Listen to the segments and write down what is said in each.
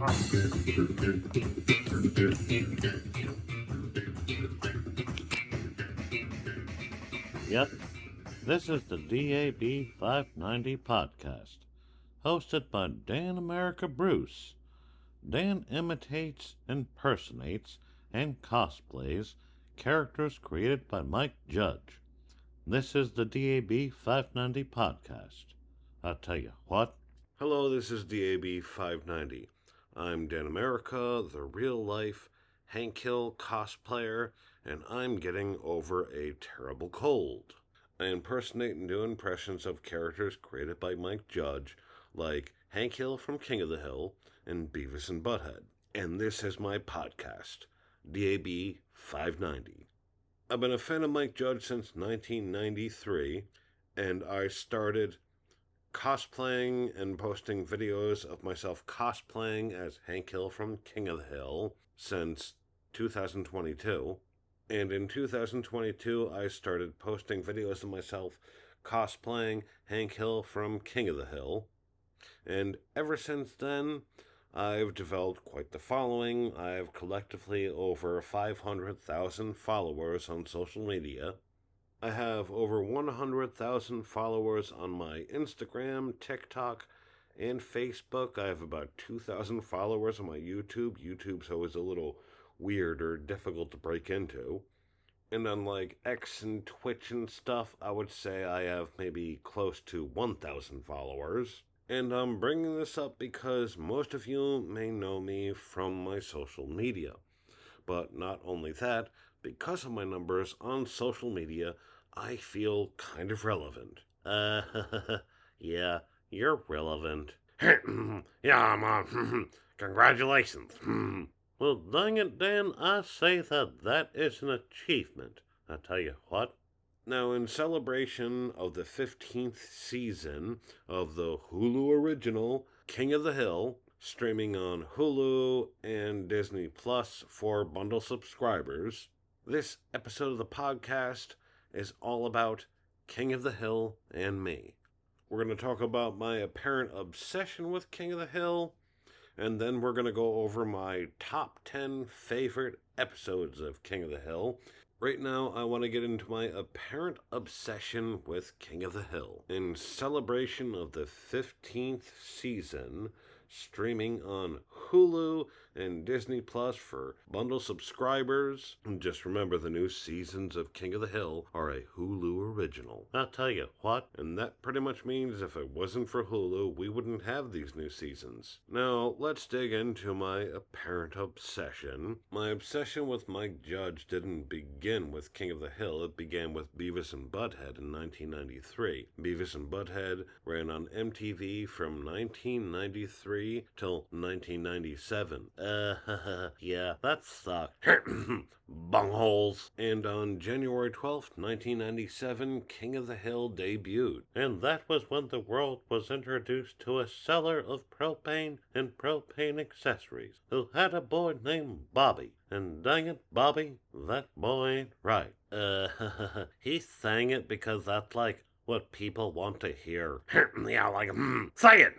Yep, this is the DAB590 podcast, hosted by Dan America Bruce. Dan imitates, impersonates, and cosplays characters created by Mike Judge. This is the DAB590 podcast. I'll tell you what. Hello, this is DAB590. I'm Dan America, the real-life Hank Hill cosplayer, and I'm getting over a terrible cold. I impersonate and do impressions of characters created by Mike Judge, like Hank Hill from King of the Hill and Beavis and Butthead. And this is my podcast, DAB590. I've been a fan of Mike Judge since 1993, and I started cosplaying and posting videos of myself cosplaying as Hank Hill from King of the Hill since 2022. And in 2022, I started posting videos of myself cosplaying Hank Hill from King of the Hill. And ever since then, I've developed quite the following. I have collectively over 500,000 followers on social media. I have over 100,000 followers on my Instagram, TikTok, and Facebook. I have about 2,000 followers on my YouTube. YouTube's always a little weird or difficult to break into. And on like X and Twitch and stuff, I would say I have maybe close to 1,000 followers. And I'm bringing this up because most of you may know me from my social media. But not only that, because of my numbers on social media, I feel kind of relevant. Yeah, you're relevant. Yeah, congratulations. Well, dang it, Dan, I say that is an achievement. I tell you what. Now, in celebration of the 15th season of the Hulu original King of the Hill, streaming on Hulu and Disney Plus for bundle subscribers, this episode of the podcast is all about King of the Hill and me. We're going to talk about my apparent obsession with King of the Hill, and then we're going to go over my top 10 favorite episodes of King of the Hill. Right now, I want to get into my apparent obsession with King of the Hill. In celebration of the 15th season, streaming on Hulu and Disney Plus for bundle subscribers. And just remember, the new seasons of King of the Hill are a Hulu original. I'll tell you what. And that pretty much means if it wasn't for Hulu, we wouldn't have these new seasons. Now, let's dig into my apparent obsession. My obsession with Mike Judge didn't begin with King of the Hill. It began with Beavis and Butthead in 1993. Beavis and Butthead ran on MTV from 1993 till 1997. Yeah, that sucked. Bungholes. And on January 12th, 1997, King of the Hill debuted. And that was when the world was introduced to a seller of propane and propane accessories who had a boy named Bobby. And dang it, Bobby, that boy ain't right. He sang it because that's like what people want to hear. Yeah, say it.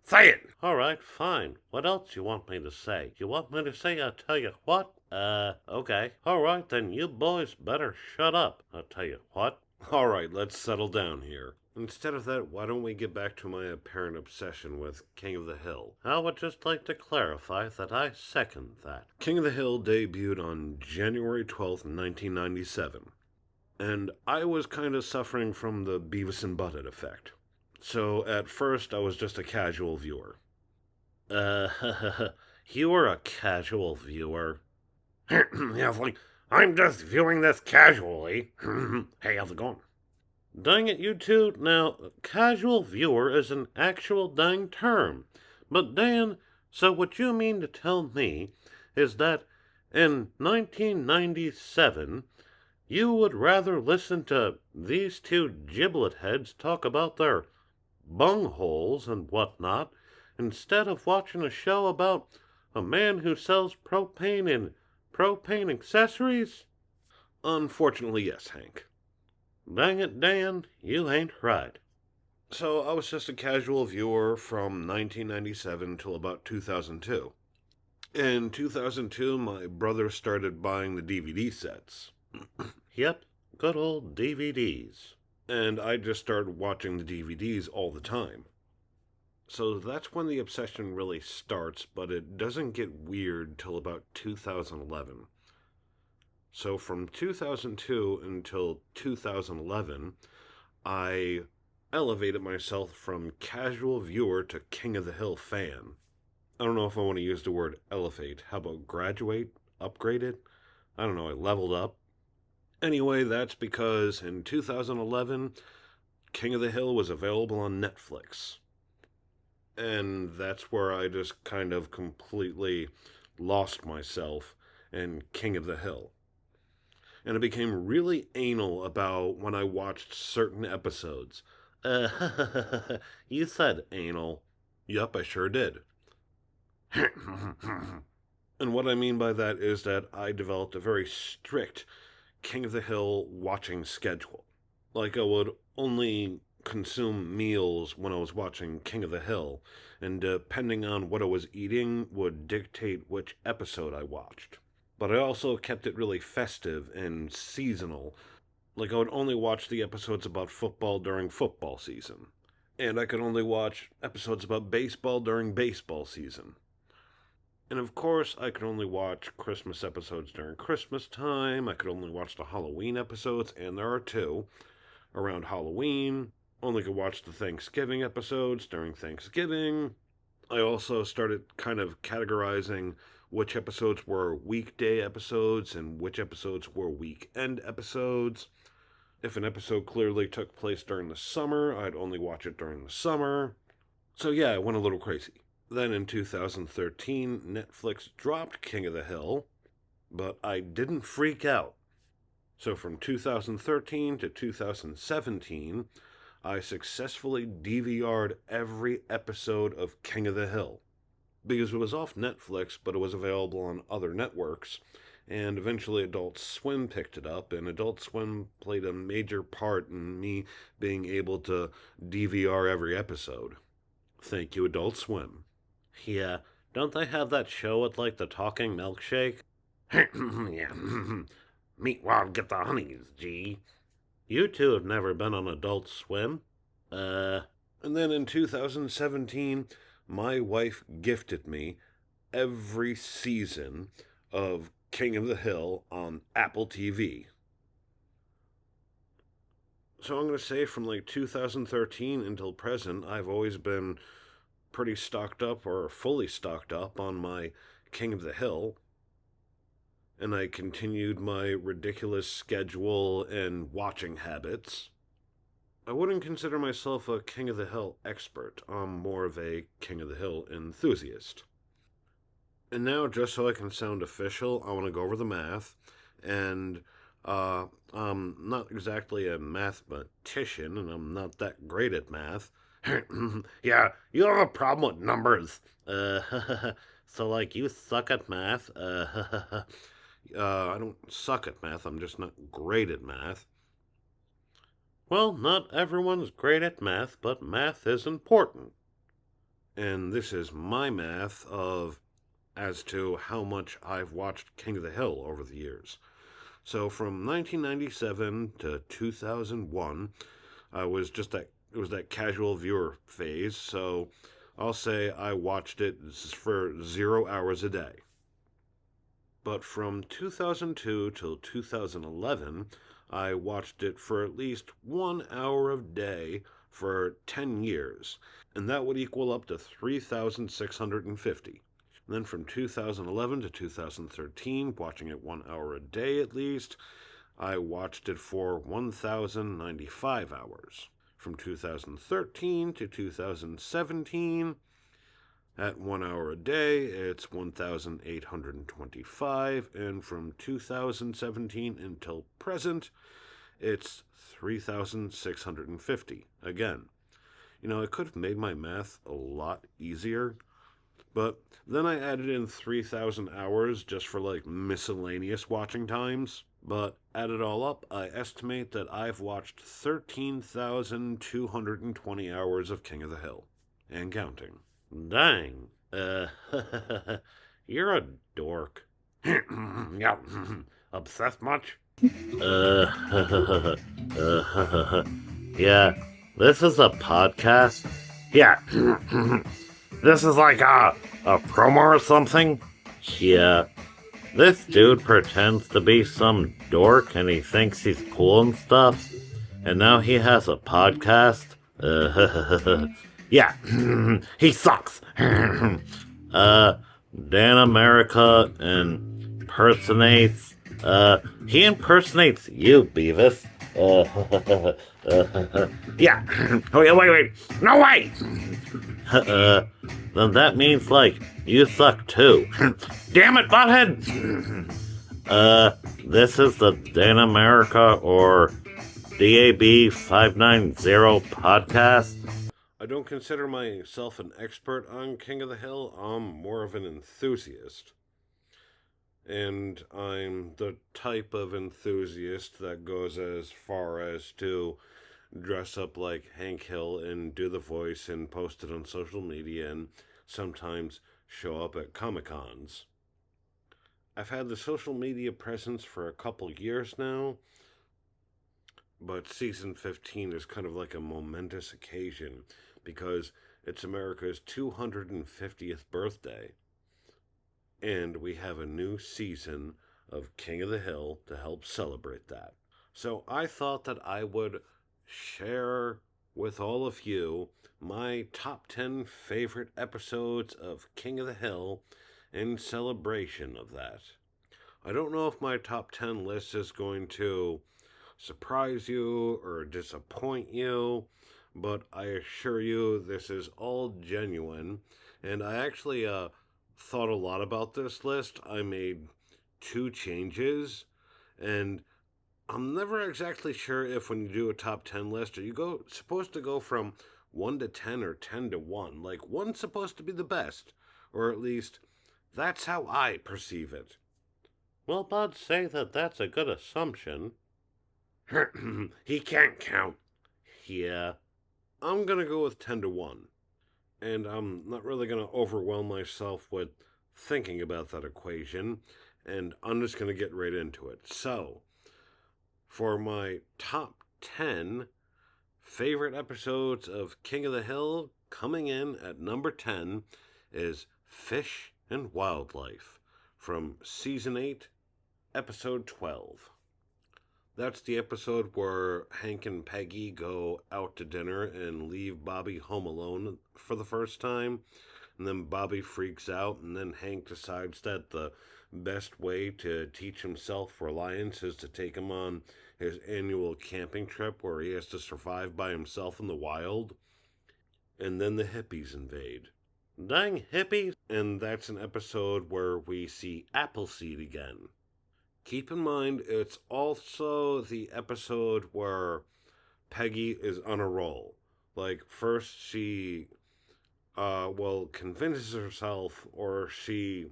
Say it. All right, fine. What else you want me to say? You want me to say I'll tell you what? Okay. All right, then you boys better shut up. I'll tell you what. All right, let's settle down here. Instead of that, why don't we get back to my apparent obsession with King of the Hill? I would just like to clarify that I second that. King of the Hill debuted on January 12th, 1997. And I was kind of suffering from the Beavis and Butthead effect. So at first, I was just a casual viewer. You were a casual viewer. Yeah, it's like, I'm just viewing this casually. Hey, how's it going? Dang it, you two. Now, casual viewer is an actual dang term. But Dan, so what you mean to tell me is that in 1997, you would rather listen to these two giblet heads talk about their bungholes and whatnot instead of watching a show about a man who sells propane and propane accessories? Unfortunately, yes, Hank. Dang it, Dan, you ain't right. So I was just a casual viewer from 1997 till about 2002. In 2002, my brother started buying the DVD sets, Yep, good old DVDs. and I just started watching the DVDs all the time. So that's when the obsession really starts, but it doesn't get weird till about 2011. So from 2002 until 2011, I elevated myself from casual viewer to King of the Hill fan. I don't know if I want to use the word elevate. How about graduate? Upgraded? I don't know, I leveled up. Anyway, that's because in 2011, King of the Hill was available on Netflix. And that's where I just kind of completely lost myself in King of the Hill. And I became really anal about when I watched certain episodes. You said anal. Yup, I sure did. And what I mean by that is that I developed a very strict King of the Hill watching schedule. Like, I would only consume meals when I was watching King of the Hill, and depending on what I was eating would dictate which episode I watched. But I also kept it really festive and seasonal. Like, I would only watch the episodes about football during football season. And I could only watch episodes about baseball during baseball season. And of course, I could only watch Christmas episodes during Christmas time. I could only watch the Halloween episodes, and there are two around Halloween. Only could watch the Thanksgiving episodes during Thanksgiving. I also started kind of categorizing which episodes were weekday episodes and which episodes were weekend episodes. If an episode clearly took place during the summer, I'd only watch it during the summer. So yeah, I went a little crazy. Then in 2013, Netflix dropped King of the Hill, but I didn't freak out. So from 2013 to 2017, I successfully DVR'd every episode of King of the Hill. Because it was off Netflix, but it was available on other networks, and eventually Adult Swim picked it up, and Adult Swim played a major part in me being able to DVR every episode. Thank you, Adult Swim. Yeah, don't they have that show with, like, the talking milkshake? Yeah. Meanwhile, get the honeys, G. You two have never been on Adult Swim? And then in 2017, my wife gifted me every season of King of the Hill on Apple TV. So I'm going to say from like 2013 until present, I've always been pretty stocked up or fully stocked up on my King of the Hill. And I continued my ridiculous schedule and watching habits. I wouldn't consider myself a King of the Hill expert. I'm more of a King of the Hill enthusiast. And now, just so I can sound official, I want to go over the math. And I'm not exactly a mathematician, and I'm not that great at math. Yeah, you have a problem with numbers. So, like, you suck at math? I don't suck at math, I'm just not great at math. Well, not everyone's great at math, but math is important. And this is my math of as to how much I've watched King of the Hill over the years. So from 1997 to 2001, I was just that it was that casual viewer phase. So I'll say I watched it for 0 hours a day. But from 2002 till 2011, I watched it for at least 1 hour a day for 10 years, and that would equal up to 3,650. And then from 2011 to 2013, watching it 1 hour a day at least, I watched it for 1,095 hours. From 2013 to 2017, at 1 hour a day, it's 1,825, and from 2017 until present, it's 3,650. Again, I could have made my math a lot easier, but then I added in 3,000 hours just for like miscellaneous watching times. But add it all up, I estimate that I've watched 13,220 hours of King of the Hill. And counting. Dang. You're a dork. Yeah. Obsessed much? Uh, yeah. This is a podcast? Yeah. This is like a promo or something? Yeah. This dude pretends to be some dork and he thinks he's cool and stuff. And now he has a podcast? Yeah. He sucks. Dan America impersonates. He impersonates you, Beavis. Yeah. Oh, yeah, wait. No, wait. Then that means, like, you suck too. Damn it, butthead. This is the Dan America or DAB590 podcast. I don't consider myself an expert on King of the Hill. I'm more of an enthusiast. And I'm the type of enthusiast that goes as far as to dress up like Hank Hill and do the voice and post it on social media and sometimes show up at Comic-Cons. I've had the social media presence for a couple years now, but season 15 is kind of like a momentous occasion because it's America's 250th birthday. And we have a new season of King of the Hill to help celebrate that. So I thought that I would share with all of you my top 10 favorite episodes of King of the Hill in celebration of that. I don't know if my top 10 list is going to surprise you or disappoint you, but I assure you this is all genuine. And I actually thought a lot about this list. I made 2 changes, and I'm never exactly sure if when you do a top 10 list, are you supposed to go from 1 to 10 or 10 to 1? Like, 1's supposed to be the best, or at least that's how I perceive it. Well, I'd say that that's a good assumption. He can't count. Yeah. I'm going to go with 10 to 1. And I'm not really going to overwhelm myself with thinking about that equation. And I'm just going to get right into it. So, for my top 10 favorite episodes of King of the Hill, coming in at number 10 is Fish and Wildlife from Season 8, Episode 12. That's the episode where Hank and Peggy go out to dinner and leave Bobby home alone for the first time. And then Bobby freaks out, and then Hank decides that the best way to teach himself reliance is to take him on his annual camping trip where he has to survive by himself in the wild. And then the hippies invade. Dang hippies. And that's an episode where we see Appleseed again. Keep in mind, it's also the episode where Peggy is on a roll. Like, first she, convinces herself, or she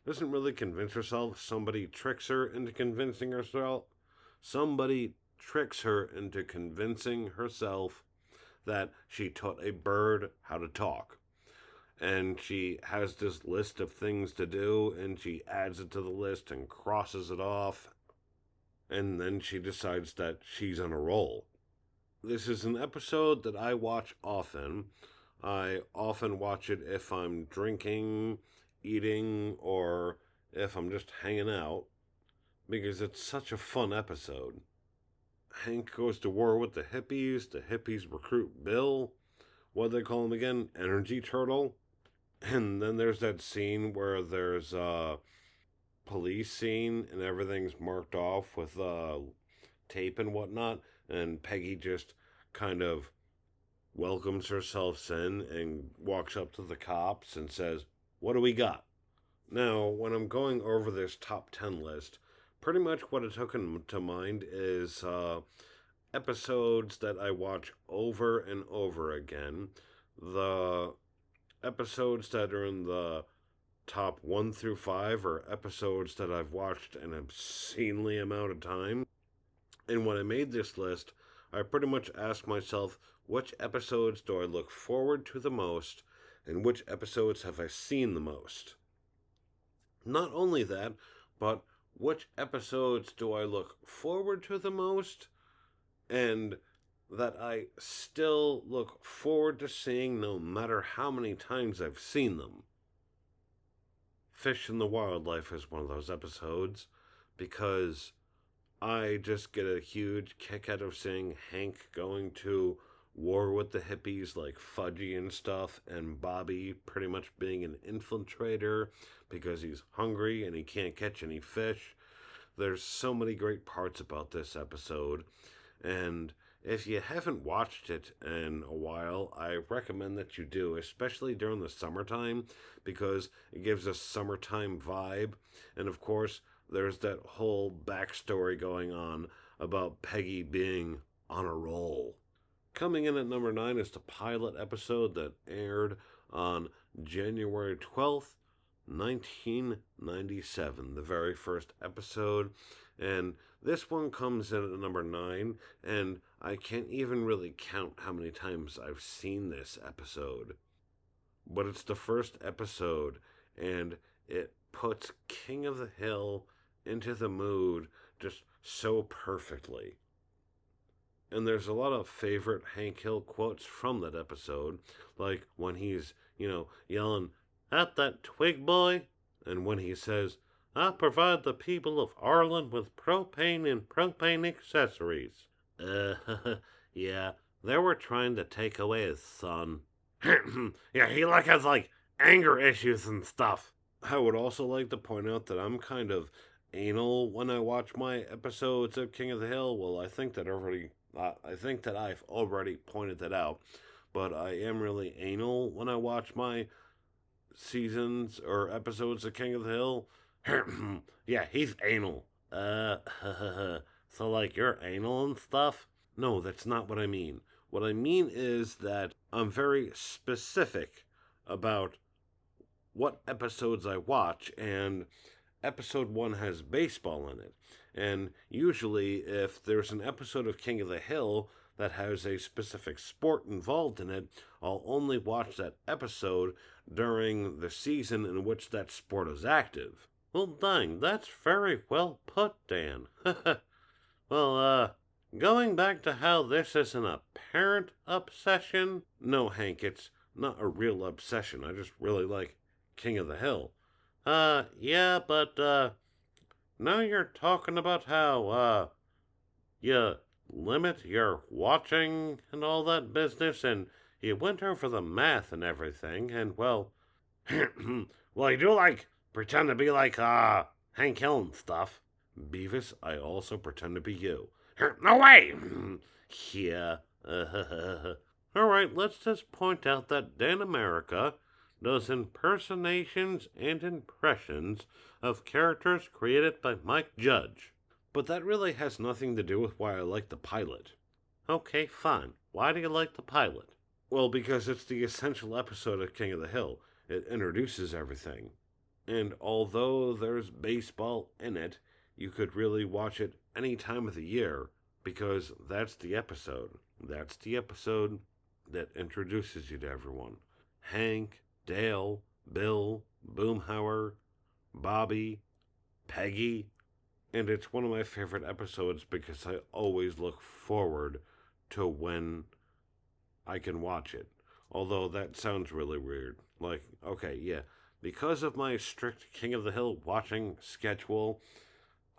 doesn't really convince herself. Somebody tricks her into convincing herself. Somebody tricks her into convincing herself that she taught a bird how to talk. And she has this list of things to do, and she adds it to the list and crosses it off, and then she decides that she's on a roll. This is an episode that I watch often. I often watch it if I'm drinking, eating, or if I'm just hanging out, because it's such a fun episode. Hank goes to war with the hippies recruit Bill, what do they call him again? Energy Turtle. And then there's that scene where there's a police scene and everything's marked off with tape and whatnot. And Peggy just kind of welcomes herself in and walks up to the cops and says, "What do we got?" Now, when I'm going over this top 10 list, pretty much what it took to mind is episodes that I watch over and over again. The episodes that are in the top 1 through 5 are episodes that I've watched an obscenely amount of time. And when I made this list, I pretty much asked myself, which episodes do I look forward to the most, and which episodes have I seen the most? Not only that, but which episodes do I look forward to the most, and that I still look forward to seeing no matter how many times I've seen them. Fish and the Wildlife is one of those episodes, because I just get a huge kick out of seeing Hank going to war with the hippies like Fudgy and stuff, and Bobby pretty much being an infiltrator because he's hungry and he can't catch any fish. There's so many great parts about this episode, and if you haven't watched it in a while, I recommend that you do, especially during the summertime, because it gives a summertime vibe. And of course, there's that whole backstory going on about Peggy being on a roll. Coming in at number 9 is the pilot episode that aired on January 12th, 1997, the very first episode. And this one comes in at number 9, and I can't even really count how many times I've seen this episode. But it's the first episode, and it puts King of the Hill into the mood just so perfectly. And there's a lot of favorite Hank Hill quotes from that episode, like when he's, yelling, "At that twig, boy," and when he says, "I provide the people of Arlen with propane and propane accessories." Yeah, they were trying to take away his son. Yeah, he has anger issues and stuff. I would also like to point out that I'm kind of anal when I watch my episodes of King of the Hill. Well, I think that I've already pointed that out, but I am really anal when I watch my seasons or episodes of King of the Hill. Yeah, he's anal. So you're anal and stuff? No, that's not what I mean. What I mean is that I'm very specific about what episodes I watch, and episode 1 has baseball in it. And usually, if there's an episode of King of the Hill that has a specific sport involved in it, I'll only watch that episode during the season in which that sport is active. Well, dang, that's very well put, Dan. Well, going back to how this is an apparent obsession. No, Hank, it's not a real obsession. I just really like King of the Hill. Yeah, but, now you're talking about how, you limit your watching and all that business, and you went over the math and everything, and, well... Well, you do, pretend to be Hank Hill and stuff. Beavis, I also pretend to be you. No way! Yeah. Alright, let's just point out that Dan America does impersonations and impressions of characters created by Mike Judge. But that really has nothing to do with why I like the pilot. Okay, fine. Why do you like the pilot? Well, because it's the essential episode of King of the Hill. It introduces everything. And although there's baseball in it, you could really watch it any time of the year, because that's the episode. That's the episode that introduces you to everyone. Hank, Dale, Bill, Boomhauer, Bobby, Peggy, and it's one of my favorite episodes because I always look forward to when I can watch it. Although that sounds really weird. Okay, yeah, because of my strict King of the Hill watching schedule,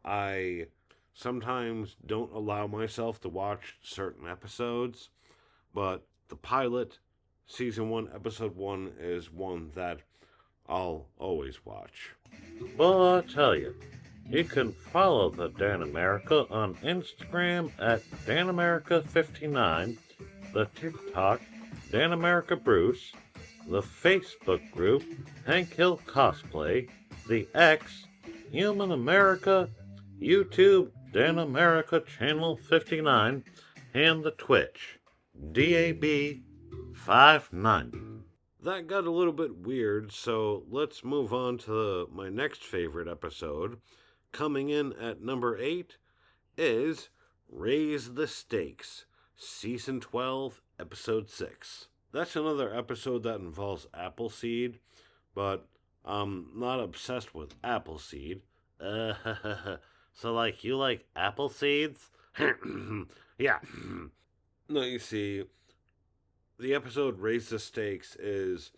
I sometimes don't allow myself to watch certain episodes, but the pilot, Season 1, Episode 1, is one that I'll always watch. Well, I tell you, you can follow the Dan America on Instagram at DanAmerica59, the TikTok, Dan America Bruce, the Facebook group, Hank Hill Cosplay, the X, Human America, YouTube, Dan America Channel 59, and the Twitch, DAB590. That got a little bit weird, so let's move on to my next favorite episode. Coming in at number 8 is Raise the Stakes, Season 12, Episode 6. That's another episode that involves Appleseed, but I'm not obsessed with Appleseed. So, like, you like apple seeds? Yeah. No, you see, the episode Raise the Stakes is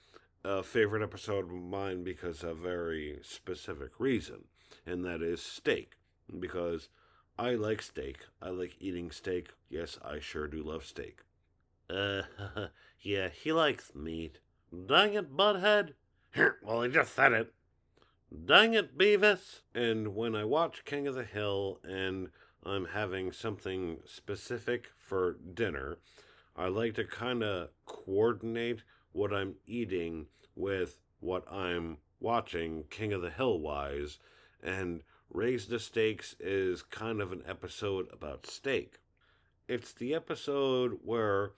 a favorite episode of mine because of a very specific reason, and that is steak. Because I like steak. I like eating steak. Yes, I sure do love steak. Uh, yeah, he likes meat. Dang it, Butthead. Well, he just said it. Dang it, Beavis. And when I watch King of the Hill and I'm having something specific for dinner, I like to kind of coordinate what I'm eating with what I'm watching King of the Hill wise, and Raise the Stakes is kind of an episode about steak. It's the episode where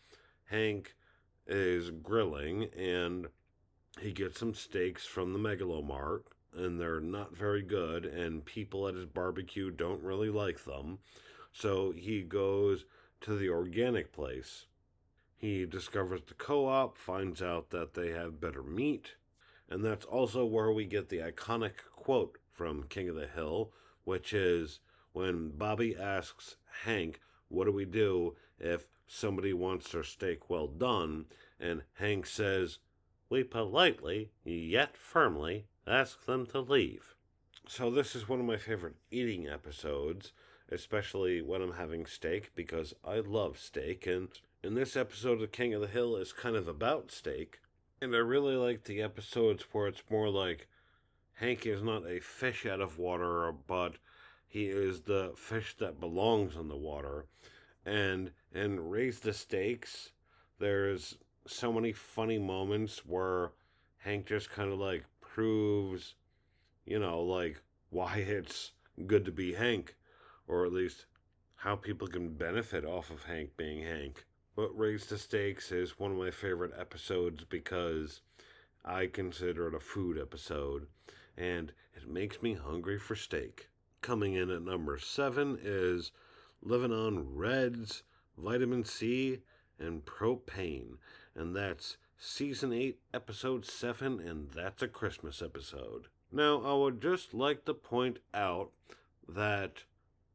Hank is grilling and he gets some steaks from the Megalomart, and they're not very good, and people at his barbecue don't really like them. So he goes to the organic place. He discovers the co-op, finds out that they have better meat, and that's also where we get the iconic quote from King of the Hill, which is when Bobby asks Hank, what do we do if somebody wants their steak well done? And Hank says, we politely, yet firmly, ask them to leave. So this is one of my favorite eating episodes, especially when I'm having steak, because I love steak, and in this episode of King of the Hill is kind of about steak. And I really like the episodes where it's more like Hank is not a fish out of water, but he is the fish that belongs in the water. And in Raise the Stakes, there's so many funny moments where Hank just kind of like proves, like why it's good to be Hank, or at least how people can benefit off of Hank being Hank. But Raise the Stakes is one of my favorite episodes because I consider it a food episode, and it makes me hungry for steak. Coming in at number 7 is Living on Reds, Vitamin C, and Propane, and that's Season 8, Episode 7, and that's a Christmas episode. Now, I would just like to point out that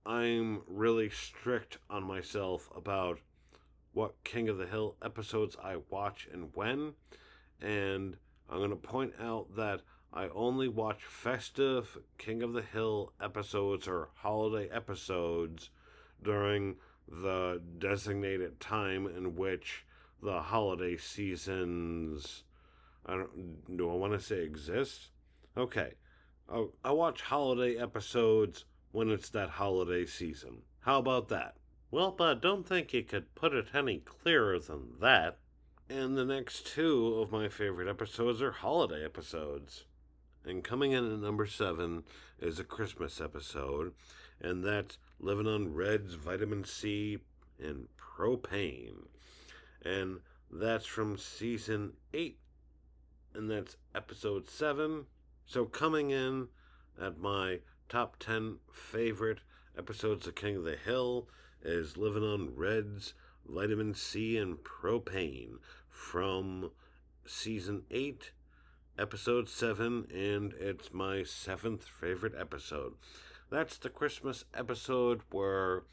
I'm really strict on myself about what King of the Hill episodes I watch and when, and I'm going to point out that I only watch festive King of the Hill episodes or holiday episodes during the designated time in which the holiday seasons, do I want to say exist? Okay, I watch holiday episodes when it's that holiday season. How about that? Well, but I don't think you could put it any clearer than that. And the next 2 of my favorite episodes are holiday episodes. And coming in at number 7 is a Christmas episode, and that's Living on Reds, Vitamin C, and Propane. And that's from Season 8, and that's Episode 7. So coming in at my top 10 favorite episodes of King of the Hill is Living on Reds, Vitamin C, and Propane from Season 8, Episode 7, and it's my 7th favorite episode. That's the Christmas episode where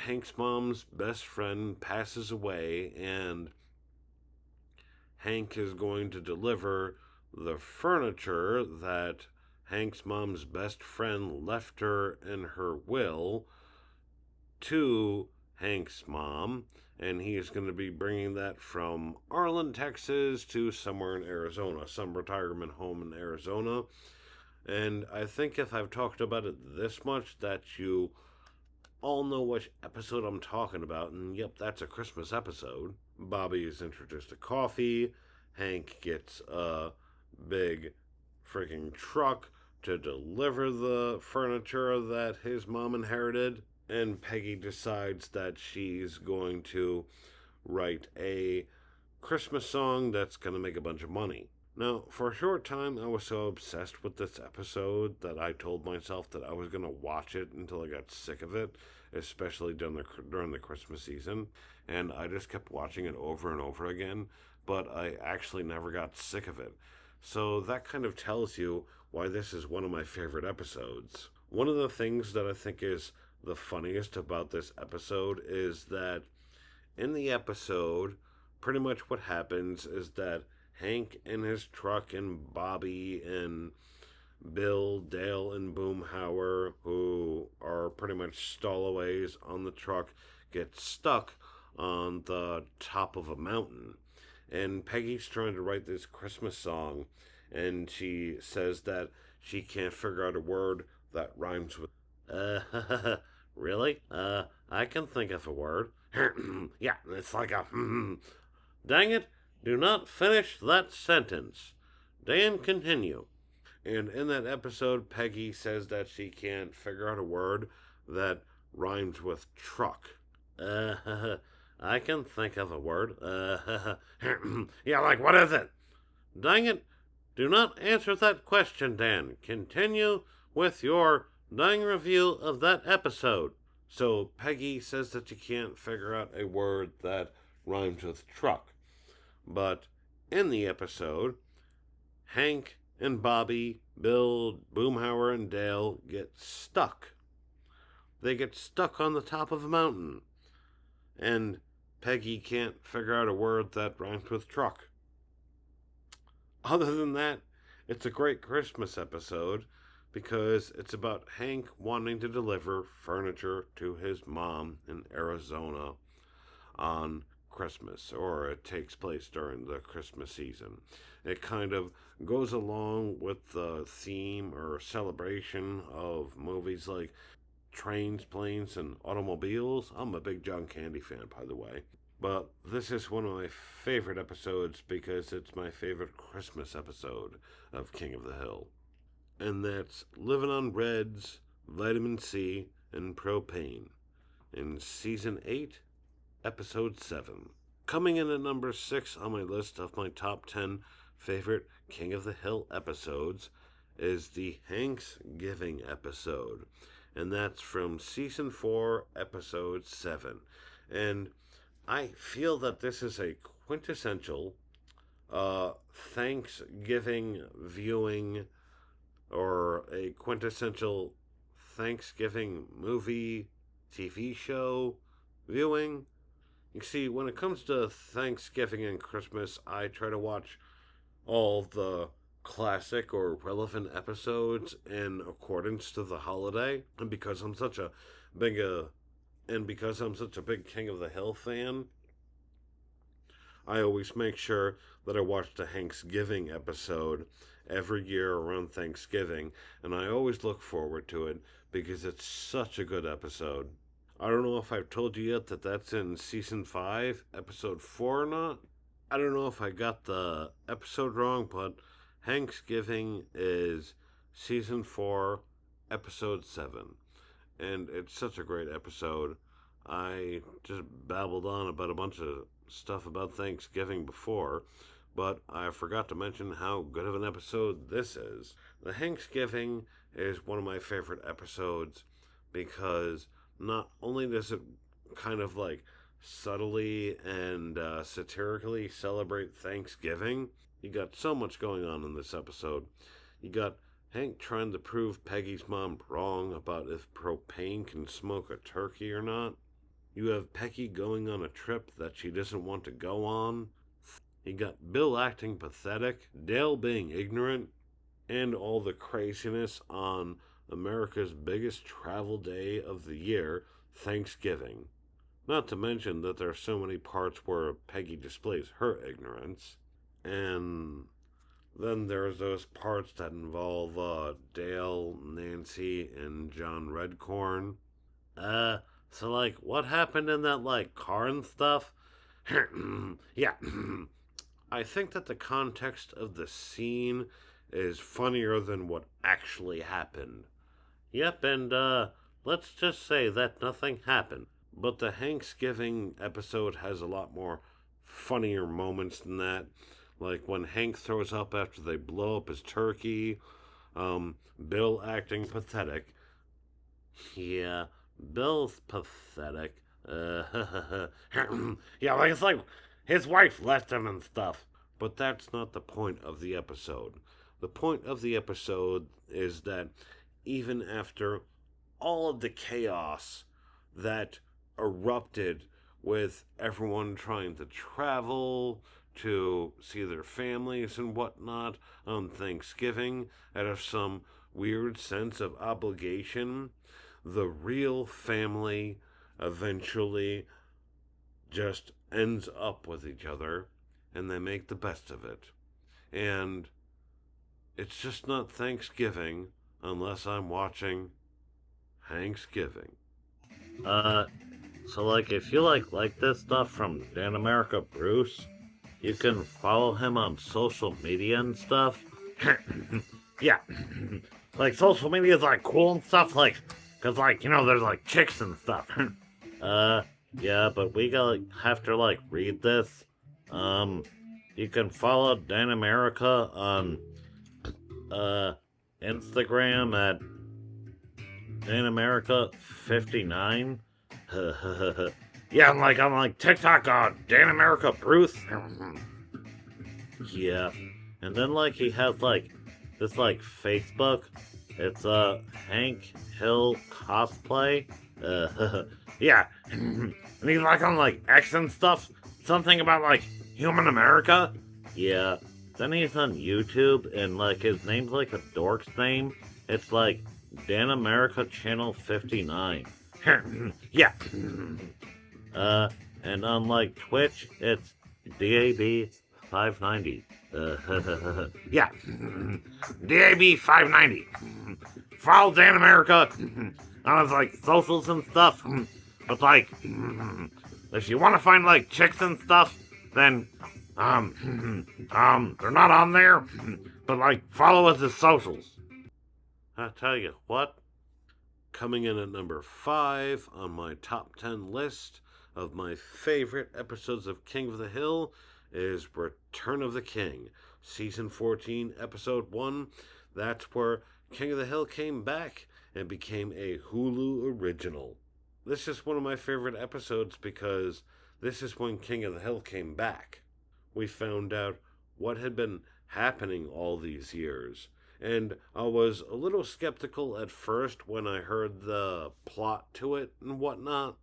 Hank's mom's best friend passes away, and Hank is going to deliver the furniture that Hank's mom's best friend left her in her will to Hank's mom, and he is going to be bringing that from Arlen, Texas to somewhere in Arizona, some retirement home in Arizona. And I think if I've talked about it this much, that you all know which episode I'm talking about, and yep, that's a Christmas episode. Bobby is introduced to coffee, Hank gets a big freaking truck to deliver the furniture that his mom inherited, and Peggy decides that she's going to write a Christmas song that's going to make a bunch of money. Now, for a short time, I was so obsessed with this episode that I told myself that I was going to watch it until I got sick of it, especially during the Christmas season. And I just kept watching it over and over again, but I actually never got sick of it. So that kind of tells you why this is one of my favorite episodes. One of the things that I think is the funniest about this episode is that in the episode, pretty much what happens is that Hank and his truck and Bobby and Bill, Dale, and Boomhauer, who are pretty much stallaways on the truck, get stuck on the top of a mountain. And Peggy's trying to write this Christmas song, and she says that she can't figure out a word that rhymes with, really? I can think of a word. Yeah, it's like a. Dang it, do not finish that sentence. Dan, continue. And in that episode, Peggy says that she can't figure out a word that rhymes with truck. I can think of a word. Yeah, like what is it? Dang it, do not answer that question, Dan. Continue with your dang review of that episode. So Peggy says that she can't figure out a word that rhymes with truck. But in the episode, Hank and Bobby, Bill, Boomhauer, and Dale get stuck. They get stuck on the top of a mountain. And Peggy can't figure out a word that rhymes with truck. Other than that, it's a great Christmas episode because it's about Hank wanting to deliver furniture to his mom in Arizona on Christmas, or it takes place during the Christmas season. It kind of goes along with the theme or celebration of movies like Trains, Planes, and Automobiles. I'm a big John Candy fan, by the way. But this is one of my favorite episodes because it's my favorite Christmas episode of King of the Hill. And that's Living on Reds, Vitamin C, and Propane in Season 8, Episode 7. Coming in at number 6 on my list of my top 10 favorite King of the Hill episodes is the Thanksgiving episode. And that's from Season 4, Episode 7. And I feel that this is a quintessential Thanksgiving viewing or a quintessential Thanksgiving movie, TV show viewing. You see, when it comes to Thanksgiving and Christmas, I try to watch all the classic or relevant episodes in accordance to the holiday. And because I'm such a big King of the Hill fan, I always make sure that I watch the Thanksgiving episode every year around Thanksgiving, and I always look forward to it because it's such a good episode. I don't know if I've told you yet that that's in Season 5, Episode 4 or not. I don't know if I got the episode wrong, but Thanksgiving is Season 4, Episode 7. And it's such a great episode. I just babbled on about a bunch of stuff about Thanksgiving before, but I forgot to mention how good of an episode this is. The Thanksgiving is one of my favorite episodes because not only does it kind of like subtly and satirically celebrate Thanksgiving, you got so much going on in this episode. You got Hank trying to prove Peggy's mom wrong about if propane can smoke a turkey or not. You have Peggy going on a trip that she doesn't want to go on. You got Bill acting pathetic, Dale being ignorant, and all the craziness on America's biggest travel day of the year, Thanksgiving. Not to mention that there are so many parts where Peggy displays her ignorance. And then there's those parts that involve Dale, Nancy, and John Redcorn. So, like, what happened in that, like, car and stuff? Yeah. I think that the context of the scene is funnier than what actually happened. Yep, and, let's just say that nothing happened. But the Thanksgiving episode has a lot more funnier moments than that. Like when Hank throws up after they blow up his turkey, Bill acting pathetic. Yeah, Bill's pathetic. Yeah, like it's like his wife left him and stuff. But that's not the point of the episode. The point of the episode is that even after all of the chaos that erupted with everyone trying to travel to see their families and whatnot on Thanksgiving out of some weird sense of obligation, the real family eventually just ends up with each other and they make the best of it. And it's just not Thanksgiving unless I'm watching Thanksgiving. So like if you like this stuff from Dan America Bruce, you can follow him on social media and stuff. Yeah. Like social media is like cool and stuff, like, cause like, you know, there's like chicks and stuff. Yeah, but we have to like read this. You can follow Dan America on Instagram at Dan America 59. Yeah, and like on like TikTok, Dan America Bruce. Yeah. And then like he has like this like Facebook. It's Hank Hill cosplay. Yeah. And he's like on like X and stuff. Something about like human America. Yeah. Then he's on YouTube and like his name's like a dork's name. It's like Dan America Channel 59. Yeah. And on like Twitch, it's DAB590. Yeah. DAB590. Follow Dan America on his like socials and stuff. But like, if you want to find like chicks and stuff, then they're not on there. But like, follow his socials. I tell you what, coming in at number 5 on my top 10 list of my favorite episodes of King of the Hill is Return of the King, Season 14, Episode 1. That's where King of the Hill came back and became a Hulu original. This is one of my favorite episodes because this is when King of the Hill came back. We found out what had been happening all these years. And I was a little skeptical at first when I heard the plot to it and whatnot.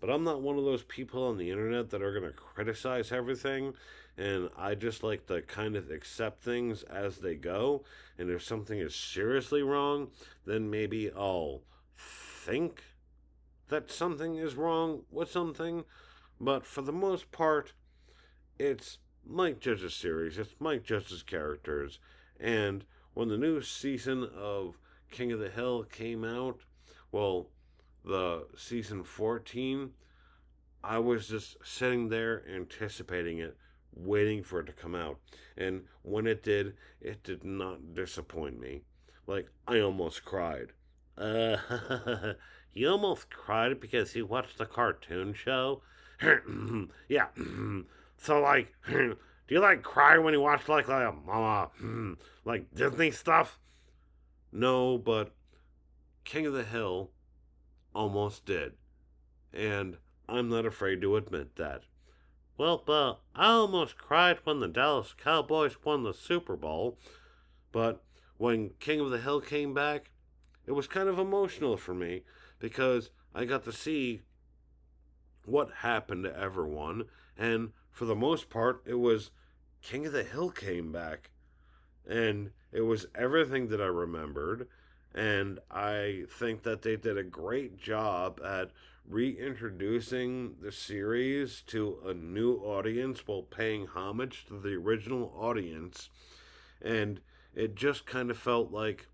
But I'm not one of those people on the internet that are going to criticize everything. And I just like to kind of accept things as they go. And if something is seriously wrong, then maybe I'll think that something is wrong with something. But for the most part, it's Mike Judge's series. It's Mike Judge's characters. And when the new season of King of the Hill came out, well, the season 14, I was just sitting there anticipating it, waiting for it to come out. And when it did not disappoint me. Like, I almost cried. You almost cried because you watched the cartoon show? Yeah. So like, do you like cry when you watch like like Disney stuff? No, but King of the Hill almost did. And I'm not afraid to admit that. Well, I almost cried when the Dallas Cowboys won the Super Bowl. But when King of the Hill came back, it was kind of emotional for me because I got to see what happened to everyone. And for the most part, it was King of the Hill came back. And it was everything that I remembered. And I think that they did a great job at reintroducing the series to a new audience while paying homage to the original audience. And it just kind of felt like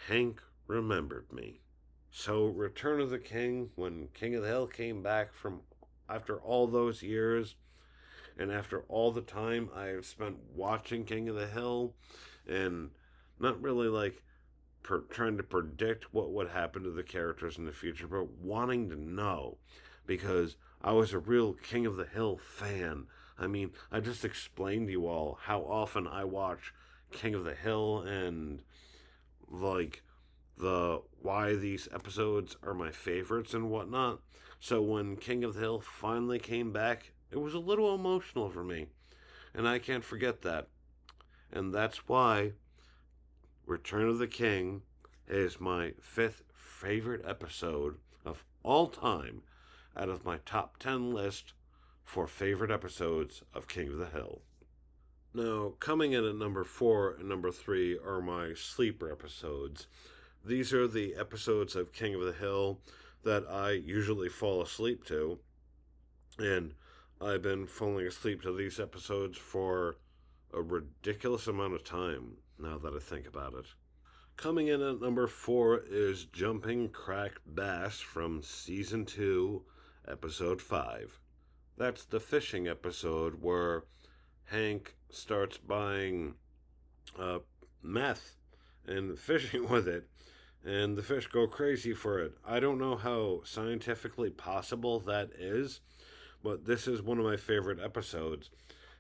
Hank remembered me. So, Return of the King, when King of the Hill came back from after all those years, and after all the time I have spent watching King of the Hill, and not really like trying to predict what would happen to the characters in the future, but wanting to know, because I was a real King of the Hill fan. I mean, I just explained to you all how often I watch King of the Hill and like the why these episodes are my favorites and whatnot. So when King of the Hill finally came back, it was a little emotional for me, and I can't forget that. And that's why Return of the King is my fifth favorite episode of all time out of my top 10 list for favorite episodes of King of the Hill. Now, coming in at number 4 and number 3 are my sleeper episodes. These are the episodes of King of the Hill that I usually fall asleep to, and I've been falling asleep to these episodes for a ridiculous amount of time now that I think about it. Coming in at number 4 is Jumping Cracked Bass from Season 2, Episode 5. That's the fishing episode where Hank starts buying meth and fishing with it, and the fish go crazy for it. I don't know how scientifically possible that is, but this is one of my favorite episodes.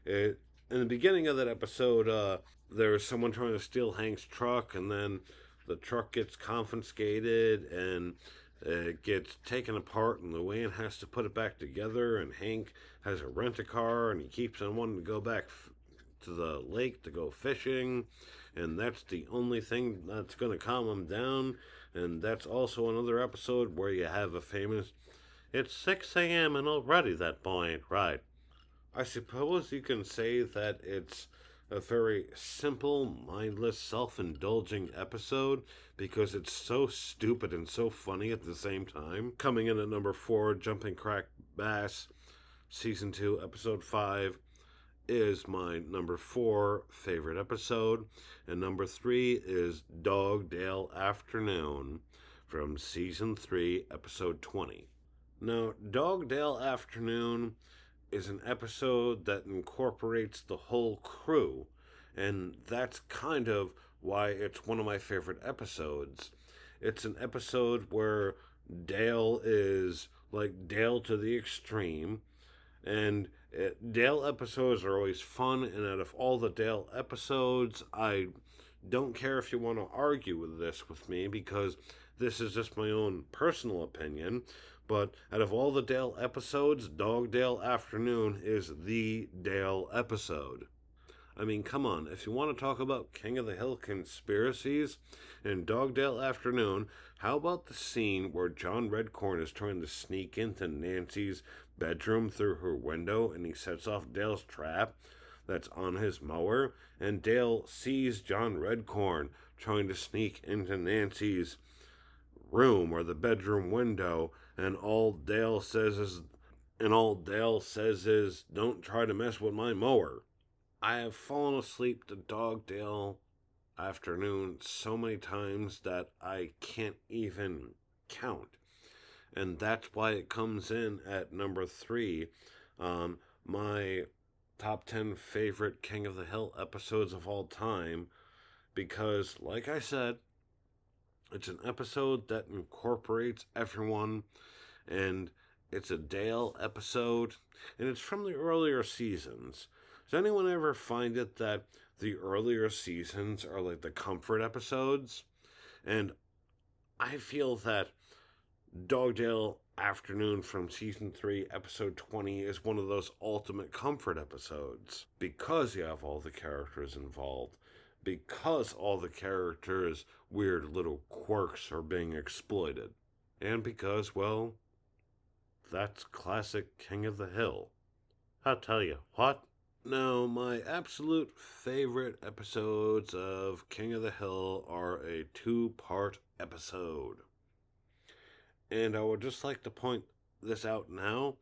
In the beginning of that episode, there's someone trying to steal Hank's truck, and then the truck gets confiscated, and it gets taken apart, and Luann has to put it back together, and Hank has a rent-a-car, and he keeps on wanting to go back to the lake to go fishing, and that's the only thing that's going to calm him down. And that's also another episode where you have a famous, "It's 6 a.m. and already that boy ain't right." I suppose you can say that it's a very simple, mindless, self-indulging episode because it's so stupid and so funny at the same time. Coming in at number 4, Jumping Cracked Bass, Season 2, Episode 5, is my number 4 favorite episode, and number 3 is Dogdale Afternoon from Season 3, Episode 20. Now, Dogdale Afternoon is an episode that incorporates the whole crew, and that's kind of why it's one of my favorite episodes. It's an episode where Dale is like Dale to the extreme, and Dale episodes are always fun, and out of all the Dale episodes, I don't care if you want to argue with this with me, because this is just my own personal opinion, but out of all the Dale episodes, Dogdale Afternoon is the Dale episode. I mean, come on, if you want to talk about King of the Hill conspiracies in Dogdale Afternoon, how about the scene where John Redcorn is trying to sneak into Nancy's bedroom through her window, and he sets off Dale's trap that's on his mower, and Dale sees John Redcorn trying to sneak into Nancy's room or the bedroom window, and all Dale says is, "Don't try to mess with my mower." I have fallen asleep to Dogdale Afternoon so many times that I can't even count. And that's why it comes in at number 3 on my top 10 favorite King of the Hill episodes of all time. Because, like I said, it's an episode that incorporates everyone, and it's a Dale episode, and it's from the earlier seasons. Does anyone ever find it that the earlier seasons are like the comfort episodes? And I feel that Dogdale Afternoon from Season 3, Episode 20 is one of those ultimate comfort episodes. Because you have all the characters involved. Because all the characters' weird little quirks are being exploited. And because, well, that's classic King of the Hill. I'll tell you what. Now, my absolute favorite episodes of King of the Hill are a 2-part episode. And I would just like to point this out now.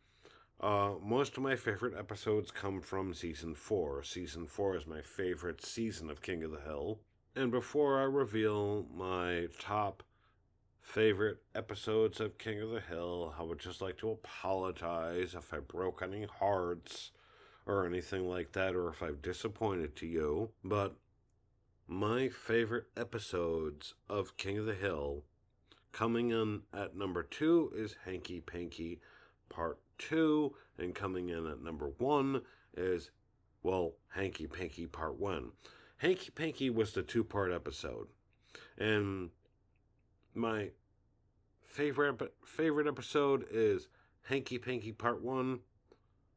Most of my favorite episodes come from Season 4. Season 4 is my favorite season of King of the Hill. And before I reveal my top favorite episodes of King of the Hill, I would just like to apologize if I broke any hearts or anything like that, or if I've disappointed to you. But my favorite episodes of King of the Hill, coming in at number 2 is Hanky Panky Part 2, and coming in at number 1 is, well, Hanky Panky Part 1. Hanky Panky was the two-part episode. And my favorite episode is Hanky Panky Part 1.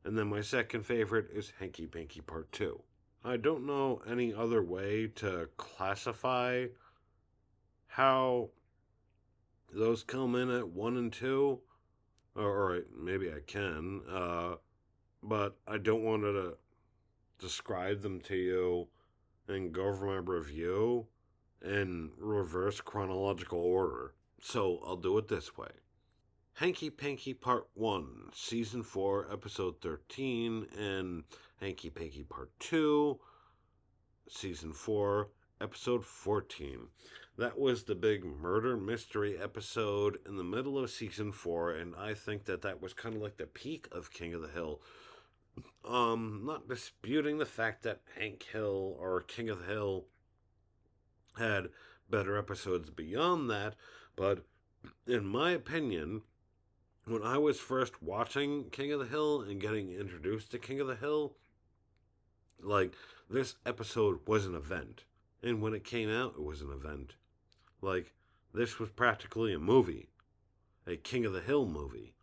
And then my second favorite is Hanky Panky Part 2. I don't know any other way to classify how those come in at 1 and 2. Or maybe I can. But I don't want to describe them to you and go over my review in reverse chronological order. So I'll do it this way. Hanky Panky Part 1, Season 4, Episode 13, and Hanky Panky Part 2, Season 4, Episode 14. That was the big murder mystery episode in the middle of Season 4, and I think that was kind of like the peak of King of the Hill. Not disputing the fact that Hank Hill or King of the Hill had better episodes beyond that, but in my opinion, when I was first watching King of the Hill and getting introduced to King of the Hill, like, this episode was an event. And when it came out, it was an event. Like, this was practically a movie. A King of the Hill movie.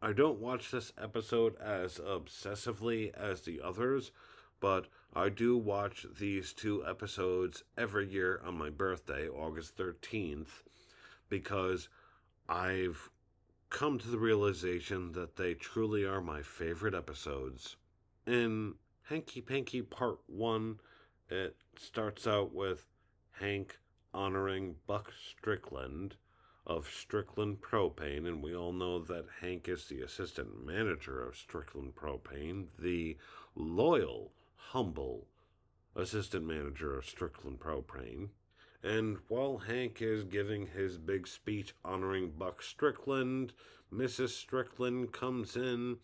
I don't watch this episode as obsessively as the others, but I do watch these two episodes every year on my birthday, August 13th, because I've come to the realization that they truly are my favorite episodes. In Hanky Panky Part 1, it starts out with Hank honoring Buck Strickland of Strickland Propane, and we all know that Hank is the assistant manager of Strickland Propane, the loyal, humble assistant manager of Strickland Propane. And while Hank is giving his big speech honoring Buck Strickland, Mrs. Strickland comes in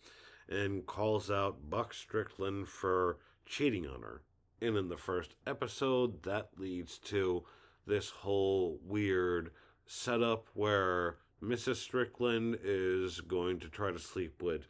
and calls out Buck Strickland for cheating on her. And in the first episode, that leads to this whole weird setup where Mrs. Strickland is going to try to sleep with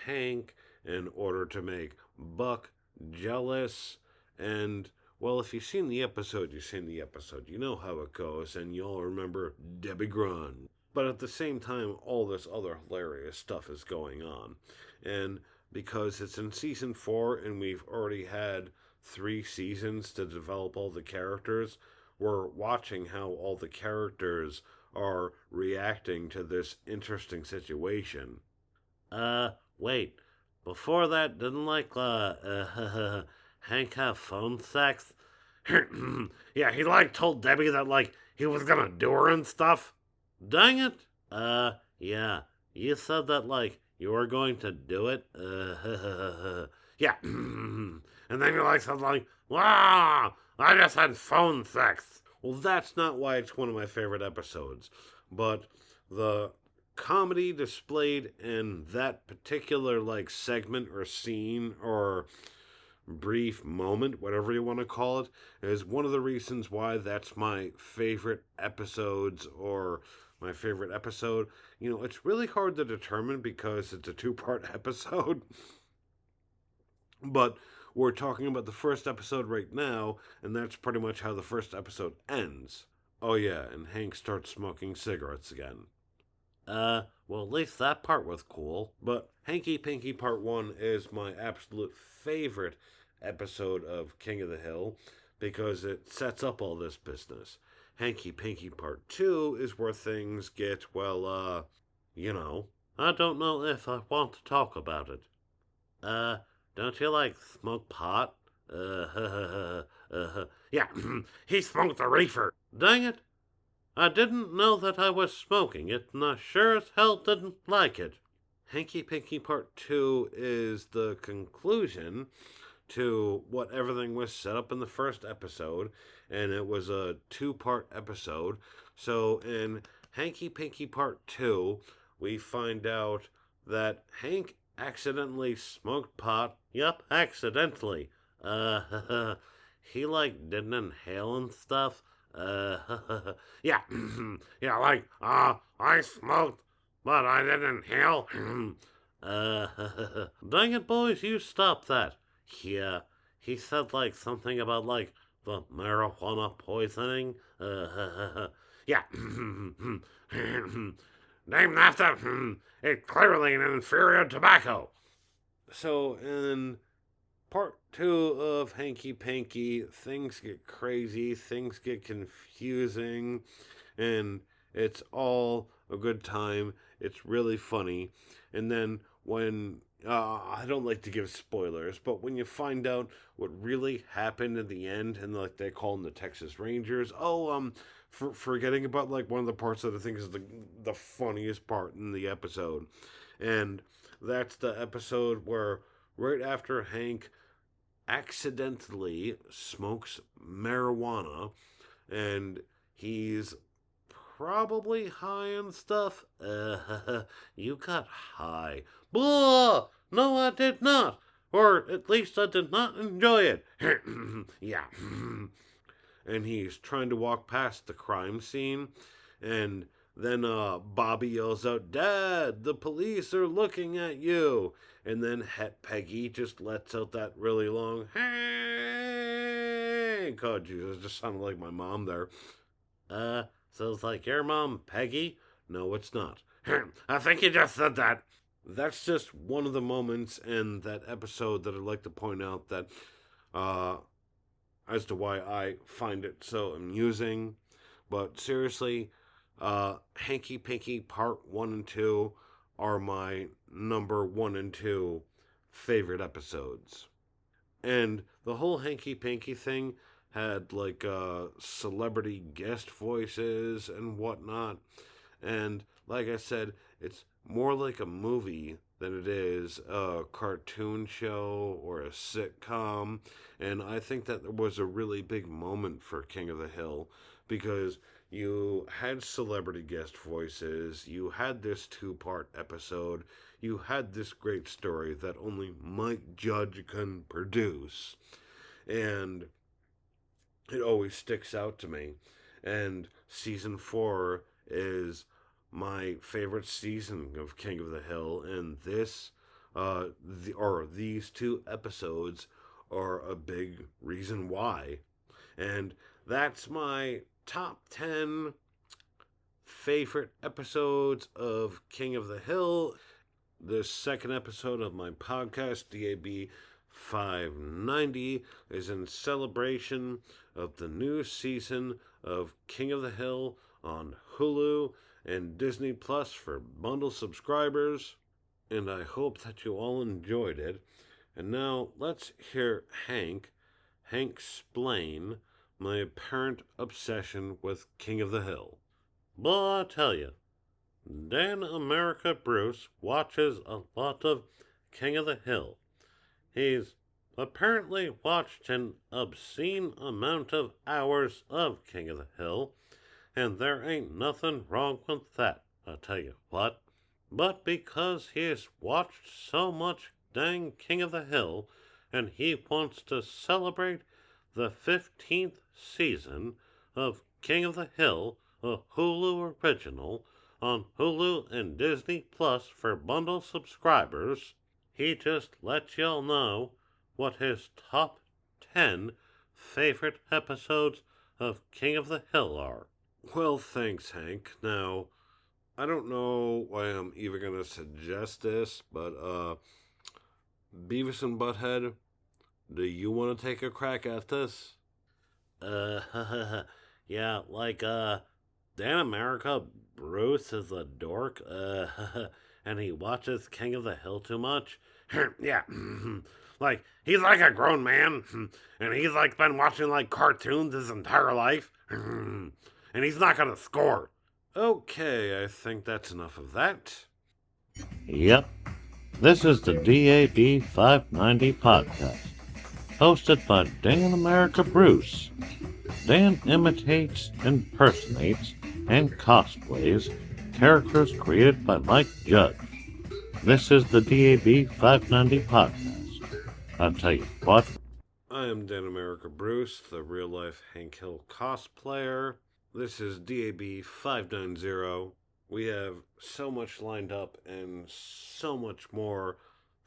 Hank in order to make Buck jealous. And, well, if you've seen the episode, you've seen the episode. You know how it goes, and you'll remember Debbie Grun. But at the same time, all this other hilarious stuff is going on. And because it's in Season 4 and we've already had 3 seasons to develop all the characters, we're watching how all the characters are reacting to this interesting situation. Wait. Before that, didn't, Hank have phone sex? Yeah, he, told Debbie that, he was gonna do her and stuff. Dang it. Yeah. You said that, you were going to do it? Yeah. And then you, said, wow, I just had phone sex. Well, that's not why it's one of my favorite episodes, but the comedy displayed in that particular, segment or scene or brief moment, whatever you want to call it, is one of the reasons why that's my favorite episodes or my favorite episode. You know, it's really hard to determine because it's a 2-part episode, but we're talking about the first episode right now, and that's pretty much how the first episode ends. Oh yeah, and Hank starts smoking cigarettes again. Well, at least that part was cool. But Hanky Panky Part 1 is my absolute favorite episode of King of the Hill because it sets up all this business. Hanky Panky Part 2 is where things get, well, I don't know if I want to talk about it. Don't you, smoke pot? Yeah, he smoked a reefer. Dang it. I didn't know that I was smoking it, and I sure as hell didn't like it. Hanky Panky Part 2 is the conclusion to what everything was set up in the first episode, and it was a 2-part episode. So in Hanky Panky Part 2, we find out that Hank accidentally smoked pot. Yup, accidentally. He, didn't inhale and stuff. Yeah, yeah, I smoked, but I didn't inhale. Dang it, boys, you stop that. Yeah, he said like something about like the marijuana poisoning. Yeah. Named after it clearly an inferior tobacco. So in part two of Hanky Panky, things get crazy, things get confusing, and it's all a good time. It's really funny. And then when I don't like to give spoilers, but when you find out what really happened in the end, and like they call them the Texas Rangers, forgetting about like one of the parts that I think is the funniest part in the episode, and that's the episode where right after Hank accidentally smokes marijuana and he's probably high and stuff. You got high. Blah! No, I did not. Or at least I did not enjoy it. Yeah. And he's trying to walk past the crime scene, and then Bobby yells out, "Dad, the police are looking at you." And then Peggy just lets out that really long, "Hey!" God, Jesus, just sounded like my mom there. So it's like your mom, Peggy? No, it's not. I think you just said that. That's just one of the moments in that episode that I'd like to point out that uh, as to why I find it so amusing. But seriously, Hanky Panky Part 1 and 2 are my number 1 and 2 favorite episodes. And the whole Hanky Panky thing had like celebrity guest voices and whatnot. And like I said, it's more like a movie than it is a cartoon show or a sitcom. And I think that there was a really big moment for King of the Hill because you had celebrity guest voices, you had this two-part episode, you had this great story that only Mike Judge can produce. And it always sticks out to me. And season 4 is my favorite season of King of the Hill, and these two episodes are a big reason why. And that's my top 10 favorite episodes of King of the Hill. The second episode of my podcast, DAB590, is in celebration of the new season of King of the Hill on Hulu and Disney Plus for bundle subscribers. And I hope that you all enjoyed it. And now let's hear Hank explain my apparent obsession with King of the Hill. Well, I tell you, Dan America Bruce watches a lot of King of the Hill. He's apparently watched an obscene amount of hours of King of the Hill, and there ain't nothing wrong with that, I tell you what. But because he's watched so much dang King of the Hill, and he wants to celebrate the 15th season of King of the Hill, a Hulu original, on Hulu and Disney Plus for bundle subscribers, he just lets y'all know what his top 10 favorite episodes of King of the Hill are. Well, thanks, Hank. Now, I don't know why I'm even going to suggest this, but Beavis and Butthead, do you want to take a crack at this? Yeah, like, Dan America Bruce is a dork, and he watches King of the Hill too much. Yeah. Like, he's like a grown man, and he's like been watching like cartoons his entire life, and he's not gonna score. Okay, I think that's enough of that. Yep, this is the DAB590 podcast, hosted by Dan America Bruce. Dan imitates, impersonates, and cosplays characters created by Mike Judge. This is the DAB590 podcast. I'll tell you what. I am Dan America Bruce, the real-life Hank Hill cosplayer. This is DAB590. We have so much lined up and so much more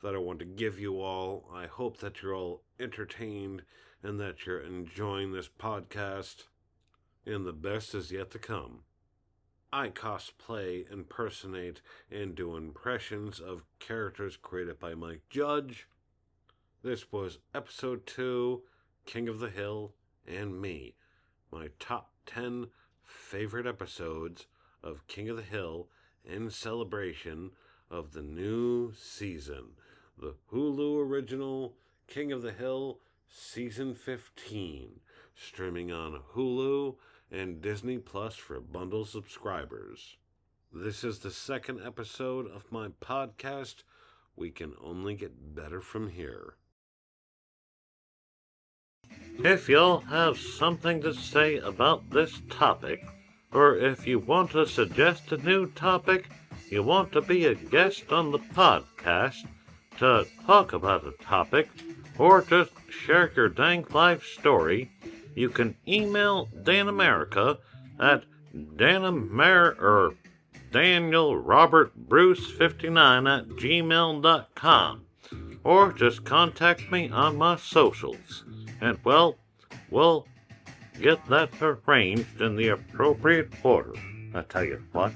that I want to give you all. I hope that you're all entertained and that you're enjoying this podcast. And the best is yet to come. I cosplay, impersonate, and do impressions of characters created by Mike Judge. This was episode 2, King of the Hill and me. My top 10 favorite episodes of King of the Hill in celebration of the new season. The Hulu original King of the Hill Season 15, streaming on Hulu and Disney Plus for bundle subscribers. This is the second episode of my podcast. We can only get better from here. If y'all have something to say about this topic, or if you want to suggest a new topic, you want to be a guest on the podcast, to talk about a topic, or just share your dank life story, you can email Dan America at DanielRobertBruce59@gmail.com, or just contact me on my socials, and well, we'll get that arranged in the appropriate order. I tell you what.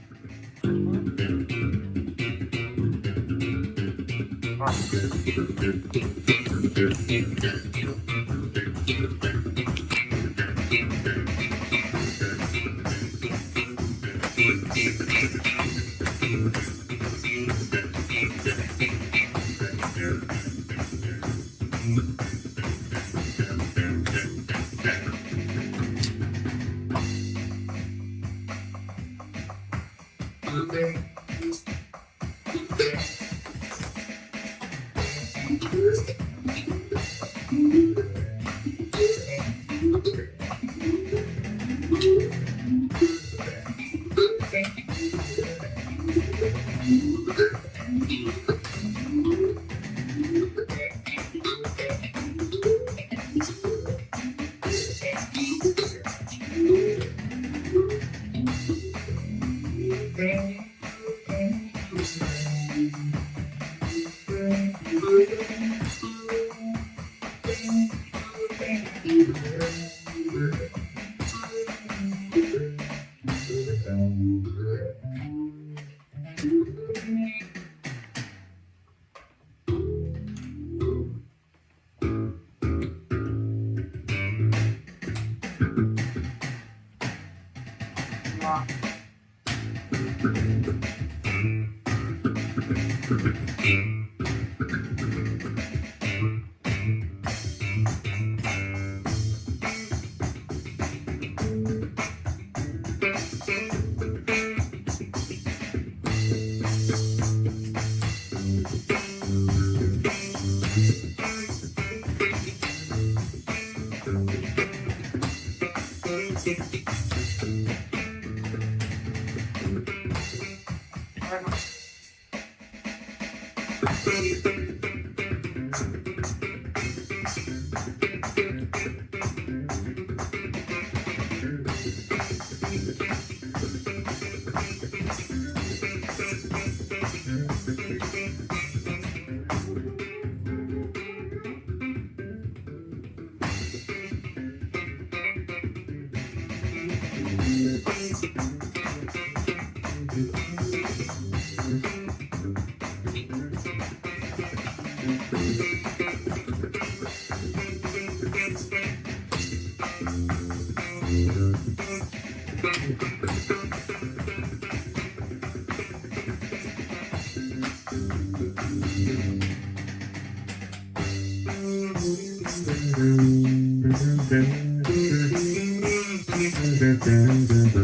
Thank you.